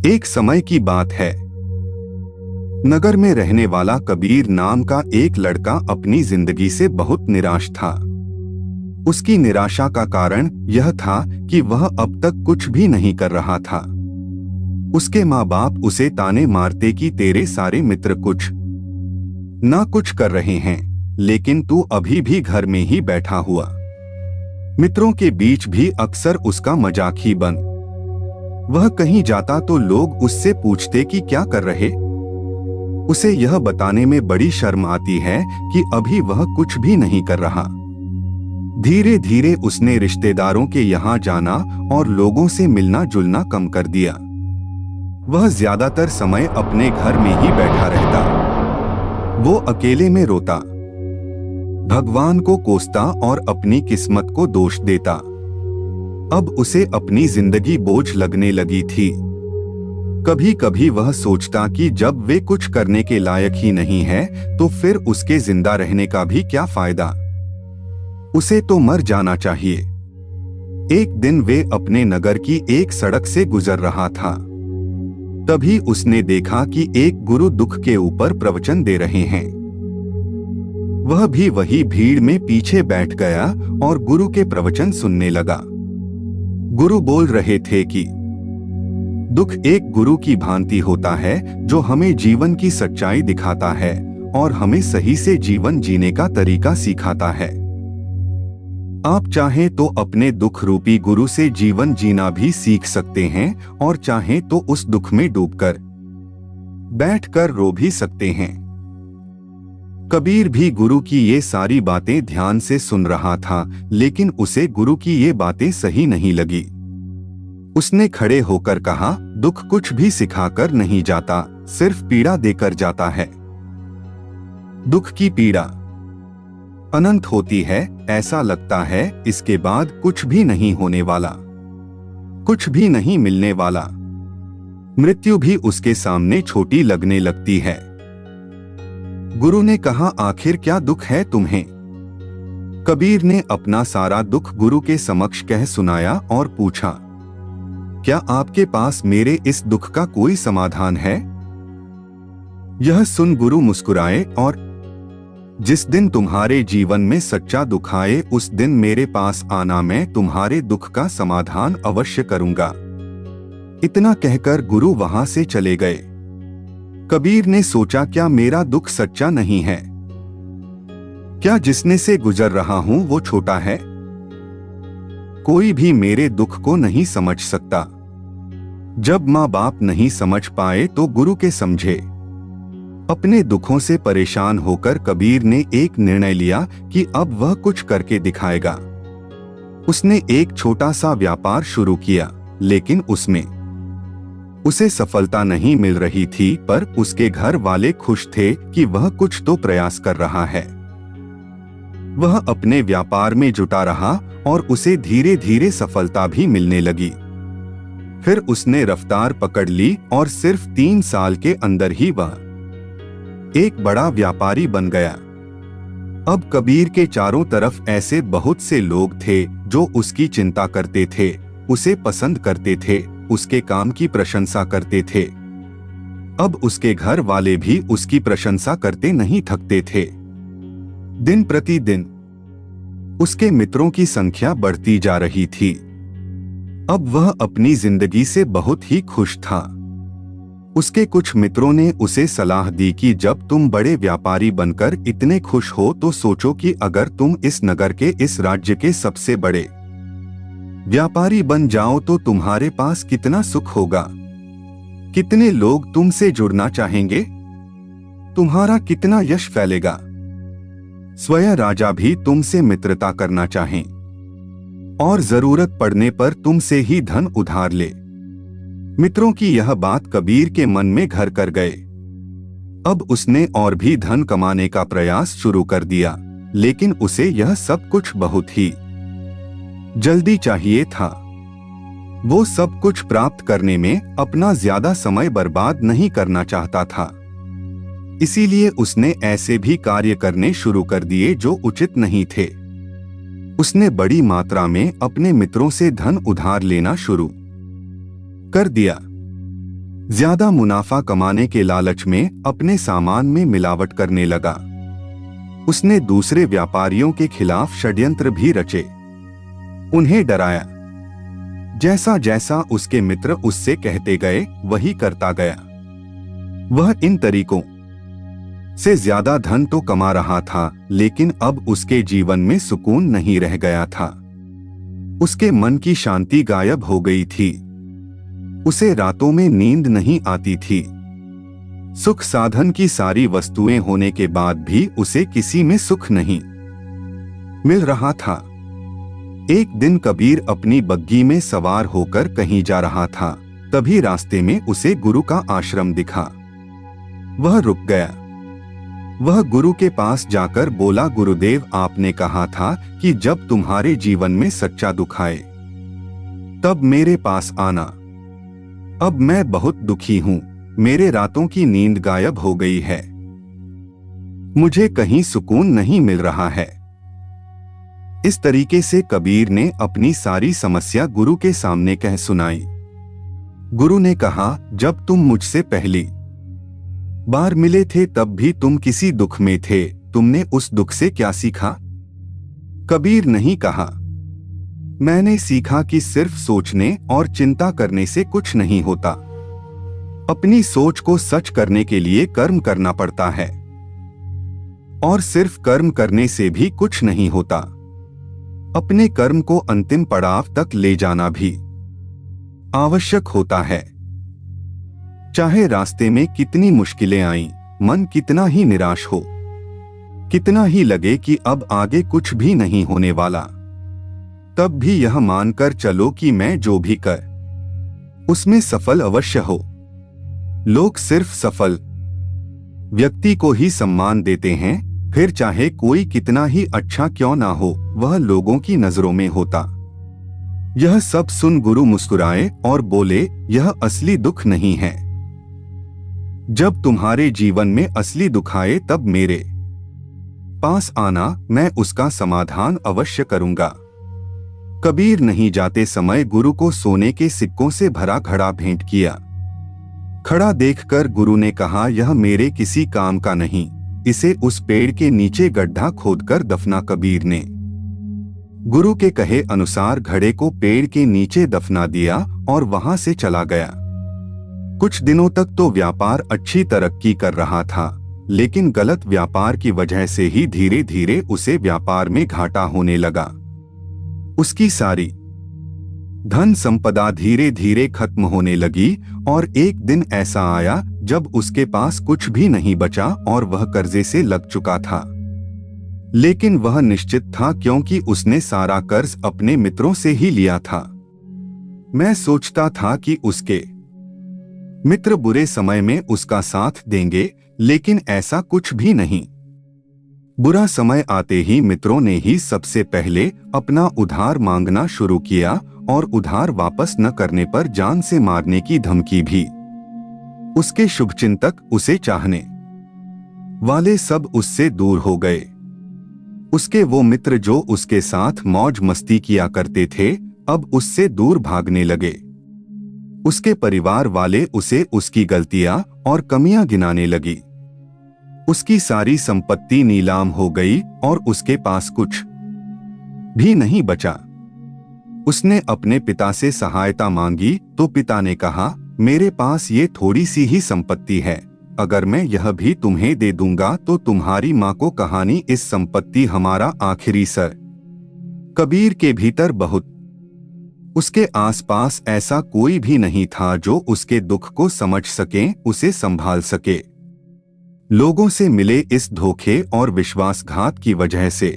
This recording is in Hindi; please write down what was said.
एक समय की बात है। नगर में रहने वाला कबीर नाम का एक लड़का अपनी जिंदगी से बहुत निराश था। उसकी निराशा का कारण यह था कि वह अब तक कुछ भी नहीं कर रहा था। उसके माँ बाप उसे ताने मारते कि तेरे सारे मित्र कुछ ना कुछ कर रहे हैं, लेकिन तू अभी भी घर में ही बैठा हुआ। मित्रों के बीच भी अक्सर उसका मजाक ही बन। वह कहीं जाता तो लोग उससे पूछते कि क्या कर रहे। उसे यह बताने में बड़ी शर्म आती है कि अभी वह कुछ भी नहीं कर रहा। धीरे धीरे उसने रिश्तेदारों के यहाँ जाना और लोगों से मिलना जुलना कम कर दिया। वह ज्यादातर समय अपने घर में ही बैठा रहता। वो अकेले में रोता, भगवान को कोसता और अपनी किस्मत को दोष देता। अब उसे अपनी जिंदगी बोझ लगने लगी थी। कभी कभी वह सोचता कि जब वे कुछ करने के लायक ही नहीं है तो फिर उसके जिंदा रहने का भी क्या फायदा। उसे तो मर जाना चाहिए। एक दिन वे अपने नगर की एक सड़क से गुजर रहा था। तभी उसने देखा कि एक गुरु दुख के ऊपर प्रवचन दे रहे हैं। वह भी वही भीड़ में पीछे बैठ गया और गुरु के प्रवचन सुनने लगा। गुरु बोल रहे थे कि दुख एक गुरु की भांति होता है जो हमें जीवन की सच्चाई दिखाता है और हमें सही से जीवन जीने का तरीका सिखाता है। आप चाहें तो अपने दुख रूपी गुरु से जीवन जीना भी सीख सकते हैं और चाहें तो उस दुख में डूबकर बैठकर रो भी सकते हैं। कबीर भी गुरु की ये सारी बातें ध्यान से सुन रहा था, लेकिन उसे गुरु की ये बातें सही नहीं लगी। उसने खड़े होकर कहा, दुख कुछ भी सिखाकर नहीं जाता, सिर्फ पीड़ा देकर जाता है। दुख की पीड़ा अनंत होती है, ऐसा लगता है इसके बाद कुछ भी नहीं होने वाला, कुछ भी नहीं मिलने वाला। मृत्यु भी उसके सामने छोटी लगने लगती है। गुरु ने कहा, आखिर क्या दुख है तुम्हें? कबीर ने अपना सारा दुख गुरु के समक्ष कह सुनाया और पूछा, क्या आपके पास मेरे इस दुख का कोई समाधान है? यह सुन गुरु मुस्कुराए और जिस दिन तुम्हारे जीवन में सच्चा दुख आए उस दिन मेरे पास आना, मैं तुम्हारे दुख का समाधान अवश्य करूंगा। इतना कहकर गुरु वहां से चले गए। कबीर ने सोचा, क्या मेरा दुख सच्चा नहीं है? क्या जिसने से गुजर रहा हूं वो छोटा है? कोई भी मेरे दुख को नहीं समझ सकता। जब माँ बाप नहीं समझ पाए तो गुरु के समझे। अपने दुखों से परेशान होकर कबीर ने एक निर्णय लिया कि अब वह कुछ करके दिखाएगा। उसने एक छोटा सा व्यापार शुरू किया, लेकिन उसमें उसे सफलता नहीं मिल रही थी, पर उसके घर वाले खुश थे कि वह कुछ तो प्रयास कर रहा है। वह अपने व्यापार में जुटा रहा और उसे धीरे धीरे सफलता भी मिलने लगी। फिर उसने रफ्तार पकड़ ली और सिर्फ 3 साल के अंदर ही वह एक बड़ा व्यापारी बन गया। अब कबीर के चारों तरफ ऐसे बहुत से लोग थे जो उसकी चिंता करते थे, उसे पसंद करते थे, उसके काम की प्रशंसा करते थे। अब उसके घर वाले भी उसकी प्रशंसा करते नहीं थकते थे। दिन प्रतिदिन उसके मित्रों की संख्या बढ़ती जा रही थी। अब वह अपनी जिंदगी से बहुत ही खुश था। उसके कुछ मित्रों ने उसे सलाह दी कि जब तुम बड़े व्यापारी बनकर इतने खुश हो तो सोचो कि अगर तुम इस नगर के, इस राज्य के सबसे बड़े व्यापारी बन जाओ तो तुम्हारे पास कितना सुख होगा, कितने लोग तुमसे जुड़ना चाहेंगे, तुम्हारा कितना यश फैलेगा। स्वयं राजा भी तुमसे मित्रता करना चाहें और जरूरत पड़ने पर तुमसे ही धन उधार ले। मित्रों की यह बात कबीर के मन में घर कर गए। अब उसने और भी धन कमाने का प्रयास शुरू कर दिया, लेकिन उसे यह सब कुछ बहुत ही जल्दी चाहिए था। वो सब कुछ प्राप्त करने में अपना ज्यादा समय बर्बाद नहीं करना चाहता था। इसीलिए उसने ऐसे भी कार्य करने शुरू कर दिए जो उचित नहीं थे। उसने बड़ी मात्रा में अपने मित्रों से धन उधार लेना शुरू कर दिया। ज्यादा मुनाफा कमाने के लालच में अपने सामान में मिलावट करने लगा। उसने दूसरे व्यापारियों के खिलाफ षड्यंत्र भी रचे, उन्हें डराया। जैसा जैसा उसके मित्र उससे कहते गए वही करता गया। वह इन तरीकों से ज्यादा धन तो कमा रहा था, लेकिन अब उसके जीवन में सुकून नहीं रह गया था। उसके मन की शांति गायब हो गई थी। उसे रातों में नींद नहीं आती थी। सुख साधन की सारी वस्तुएं होने के बाद भी उसे किसी में सुख नहीं मिल रहा था। एक दिन कबीर अपनी बग्गी में सवार होकर कहीं जा रहा था। तभी रास्ते में उसे गुरु का आश्रम दिखा। वह रुक गया। वह गुरु के पास जाकर बोला, गुरुदेव, आपने कहा था कि जब तुम्हारे जीवन में सच्चा दुख आए तब मेरे पास आना। अब मैं बहुत दुखी हूं। मेरे रातों की नींद गायब हो गई है। मुझे कहीं सुकून नहीं मिल रहा है। इस तरीके से कबीर ने अपनी सारी समस्या गुरु के सामने कह सुनाई। गुरु ने कहा, जब तुम मुझसे पहली बार मिले थे तब भी तुम किसी दुख में थे। तुमने उस दुख से क्या सीखा? कबीर नहीं कहा, मैंने सीखा कि सिर्फ सोचने और चिंता करने से कुछ नहीं होता। अपनी सोच को सच करने के लिए कर्म करना पड़ता है, और सिर्फ कर्म करने से भी कुछ नहीं होता। अपने कर्म को अंतिम पड़ाव तक ले जाना भी आवश्यक होता है। चाहे रास्ते में कितनी मुश्किलें आईं, मन कितना ही निराश हो, कितना ही लगे कि अब आगे कुछ भी नहीं होने वाला, तब भी यह मानकर चलो कि मैं जो भी कर उसमें सफल अवश्य हो। लोग सिर्फ सफल व्यक्ति को ही सम्मान देते हैं, फिर चाहे कोई कितना ही अच्छा क्यों ना हो, वह लोगों की नजरों में होता। यह सब सुन गुरु मुस्कुराए और बोले, यह असली दुख नहीं है। जब तुम्हारे जीवन में असली दुख आए तब मेरे पास आना, मैं उसका समाधान अवश्य करूंगा। कबीर नहीं जाते समय गुरु को सोने के सिक्कों से भरा घड़ा भेंट किया। खड़ा देखकर गुरु ने कहा, यह मेरे किसी काम का नहीं, इसे उस पेड़ के नीचे गड्ढा खोदकर दफना। कबीर ने गुरु के कहे अनुसार घड़े को पेड़ के नीचे दफना दिया और वहां से चला गया। कुछ दिनों तक तो व्यापार अच्छी तरक्की कर रहा था, लेकिन गलत व्यापार की वजह से ही धीरे धीरे उसे व्यापार में घाटा होने लगा। उसकी सारी धन संपदा धीरे धीरे खत्म होने लगी और एक दिन ऐसा आया जब उसके पास कुछ भी नहीं बचा और वह कर्जे से लग चुका था। लेकिन वह निश्चित था, क्योंकि उसने सारा कर्ज अपने मित्रों से ही लिया था। मैं सोचता था कि उसके मित्र बुरे समय में उसका साथ देंगे, लेकिन ऐसा कुछ भी नहीं। बुरा समय आते ही मित्रों ने ही सबसे पहले अपना उधार मांगना शुरू किया और उधार वापस न करने पर जान से मारने की धमकी भी। उसके शुभचिंतक, उसे चाहने वाले सब उससे दूर हो गए। उसके वो मित्र जो उसके साथ मौज मस्ती किया करते थे, अब उससे दूर भागने लगे। उसके परिवार वाले उसे उसकी गलतियां और कमियां गिनाने लगी। उसकी सारी संपत्ति नीलाम हो गई और उसके पास कुछ भी नहीं बचा। उसने अपने पिता से सहायता मांगी तो पिता ने कहा, मेरे पास ये थोड़ी सी ही संपत्ति है, अगर मैं यह भी तुम्हें दे दूंगा तो तुम्हारी माँ को कहानी इस संपत्ति हमारा आखिरी सर। कबीर के भीतर बहुत, उसके आसपास ऐसा कोई भी नहीं था जो उसके दुख को समझ सके, उसे संभाल सके। लोगों से मिले इस धोखे और विश्वासघात की वजह से